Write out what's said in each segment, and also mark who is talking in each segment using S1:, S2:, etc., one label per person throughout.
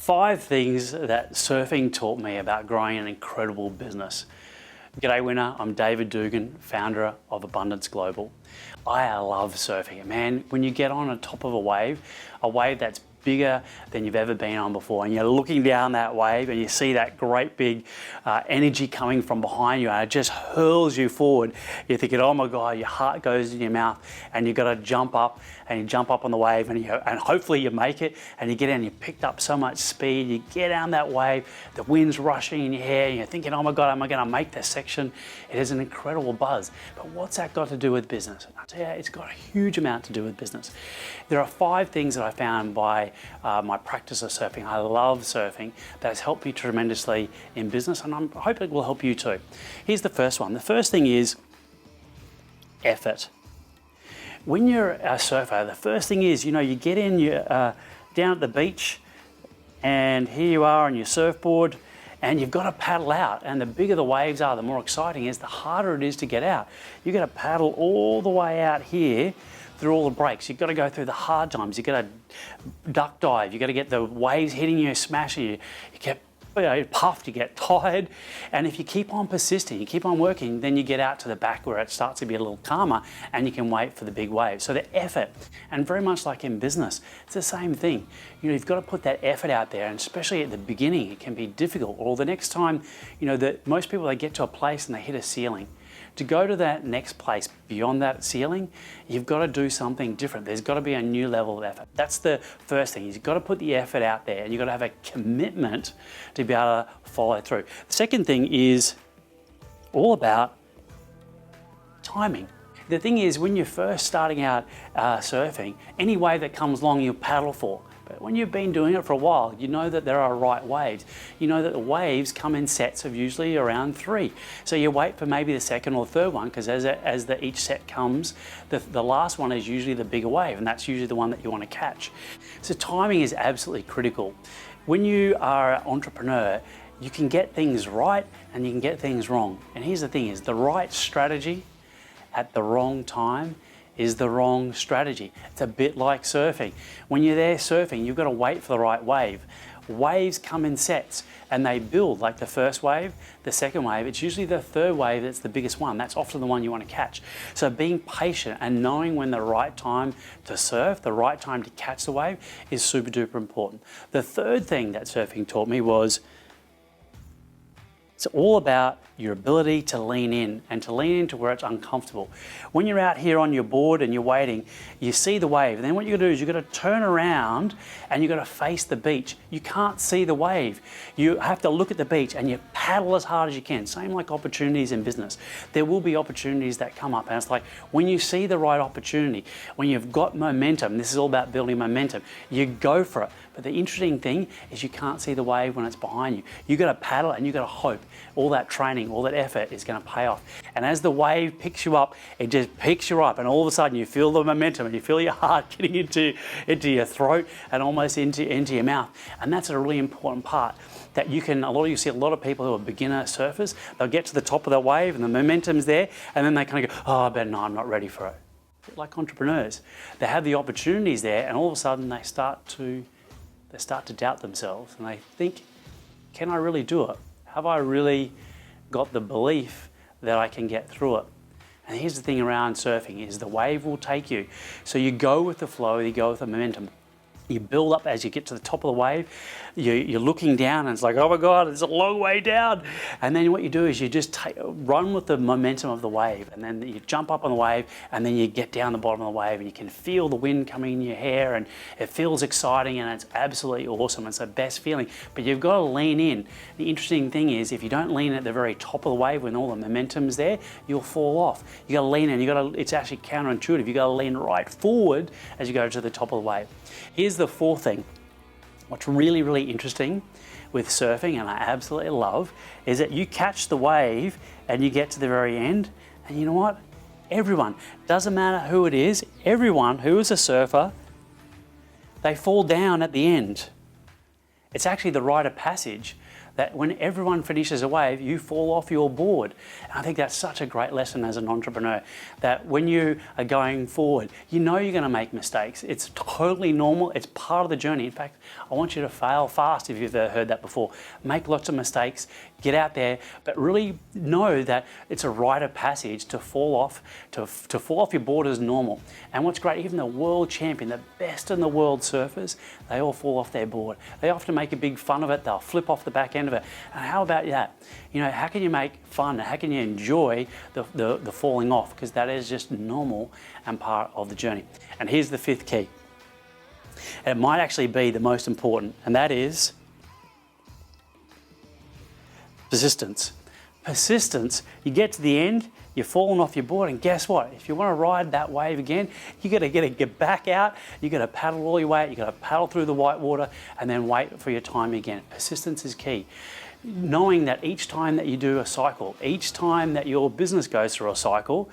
S1: 5 things that surfing taught me about growing an incredible business. G'day winner, I'm David DUGAN, founder of Abundance Global. I love surfing. Man, when you get on the top of a wave that's bigger than you've ever been on before, and you're looking down that wave and you see that great big energy coming from behind you and it just hurls you forward, you're thinking, oh my God, your heart goes in your mouth and you've got to jump up, and you jump up on the wave and hopefully you make it, and you get in, you picked up so much speed, you get down that wave, the wind's rushing in your hair, and you're thinking, oh my God, am I going to make this section? It is an incredible buzz. But what's that got to do with business? I tell you, it's got a huge amount to do with business. There are 5 things that I found by my practice of surfing. I love surfing. That has helped me tremendously in business, and I hope it will help you too. Here's the first one. The first thing is effort. When you're a surfer, the first thing is, you get in, you're down at the beach, and here you are on your surfboard, and you've got to paddle out. And the bigger the waves are, the more exciting it is, the harder it is to get out. You've got to paddle all the way out here through all the breaks. You've got to go through the hard times. You've got to duck dive. You've got to get the waves hitting you, smashing you. You get puffed, you get tired. And if you keep on persisting, you keep on working, then you get out to the back where it starts to be a little calmer and you can wait for the big wave. So the effort, and very much like in business, it's the same thing. You've got to put that effort out there, and especially at the beginning, it can be difficult. Or the next time, that most people, they get to a place and they hit a ceiling. To go to that next place beyond that ceiling, you've got to do something different. There's got to be a new level of effort. That's the first thing. You've got to put the effort out there, and you've got to have a commitment to be able to follow through. The second thing is all about timing. The thing is, when you're first starting out surfing, any wave that comes along, you'll paddle for. But when you've been doing it for a while, you know that there are right waves. You know that the waves come in sets of usually around 3. So you wait for maybe the second or third one, because as each set comes, the last one is usually the bigger wave, and that's usually the one that you want to catch. So timing is absolutely critical. When you are an entrepreneur, you can get things right and you can get things wrong. And here's the thing is, the right strategy at the wrong time is the wrong strategy. It's a bit like surfing. When you're there surfing, you've got to wait for the right wave. Waves come in sets and they build, like the first wave, the second wave. It's usually the third wave that's the biggest one. That's often the one you want to catch. So being patient and knowing when the right time to surf, the right time to catch the wave is super duper important. The third thing that surfing taught me was it's all about your ability to lean in, and to lean into where it's uncomfortable. When you're out here on your board and you're waiting, you see the wave, and then what you've got to do is you've got to turn around and you've got to face the beach. You can't see the wave. You have to look at the beach and you paddle as hard as you can. Same like opportunities in business. There will be opportunities that come up, and it's like when you see the right opportunity, when you've got momentum, this is all about building momentum, you go for it. But the interesting thing is you can't see the wave when it's behind you. You've got to paddle and you've got to hope. All that training, all that effort is going to pay off. And as the wave picks you up, it just picks you up, and all of a sudden you feel the momentum and you feel your heart getting into your throat and almost into your mouth. And that's a really important part that you see a lot of people who are beginner surfers, they'll get to the top of the wave and the momentum's there, and then they kind of go, oh, I'm not ready for it. Like entrepreneurs, they have the opportunities there, and all of a sudden they start to doubt themselves, and they think, can I really do it? Have I really got the belief that I can get through it? And here's the thing around surfing is the wave will take you. So you go with the flow, you go with the momentum. You build up as you get to the top of the wave, you're looking down and it's like, oh my God, it's a long way down. And then what you do is you just run with the momentum of the wave, and then you jump up on the wave, and then you get down the bottom of the wave and you can feel the wind coming in your hair, and it feels exciting and it's absolutely awesome. It's the best feeling, but you've got to lean in. The interesting thing is if you don't lean at the very top of the wave when all the momentum's there, you'll fall off. You got to lean in, it's actually counterintuitive. You got to lean right forward as you go to the top of the wave. Here's the fourth thing. What's really, really interesting with surfing, and I absolutely love, is that you catch the wave and you get to the very end, and you know what? Everyone, doesn't matter who it is, everyone who is a surfer, they fall down at the end. It's actually the rite of passage that when everyone finishes a wave, you fall off your board. And I think that's such a great lesson as an entrepreneur, that when you are going forward, you know you're going to make mistakes. It's totally normal. It's part of the journey. In fact, I want you to fail fast if you've ever heard that before. Make lots of mistakes, get out there, but really know that it's a rite of passage to fall off. To fall off your board is normal. And what's great, even the world champion, the best in the world surfers, they all fall off their board. They often make a big fun of it. They'll flip off the back end of it. And how about that? You know, how can you make fun? How can you enjoy the falling off? Because that is just normal and part of the journey. And here's the fifth key. And it might actually be the most important, and that is persistence. Persistence, you get to the end, you've fallen off your board, and guess what? If you want to ride that wave again, you got to get back out, you got to paddle all your way out, you got to paddle through the white water, and then wait for your time again. Persistence is key. Knowing that each time that you do a cycle, each time that your business goes through a cycle,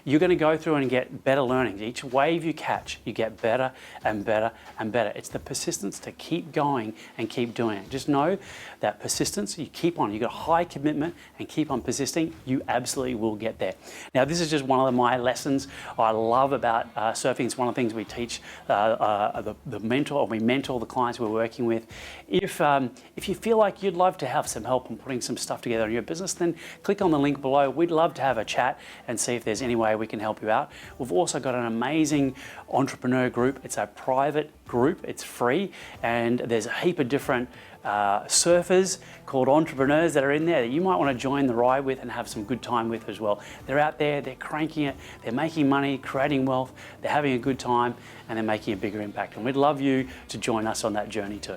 S1: you're going to go through and get better learnings. Each wave you catch, you get better and better and better. It's the persistence to keep going and keep doing it. Just know that persistence, you keep on. You've got high commitment and keep on persisting, you absolutely will get there. Now, this is just one of my lessons I love about surfing. It's one of the things we teach we mentor the clients we're working with. If you feel like you'd love to have some help in putting some stuff together in your business, then click on the link below. We'd love to have a chat and see if there's any way we can help you out. We've also got an amazing entrepreneur group. It's a private group, it's free, and there's a heap of different surfers called entrepreneurs that are in there that you might want to join the ride with and have some good time with as well. They're out there, they're cranking it, they're making money, creating wealth, they're having a good time, and they're making a bigger impact. And we'd love you to join us on that journey too.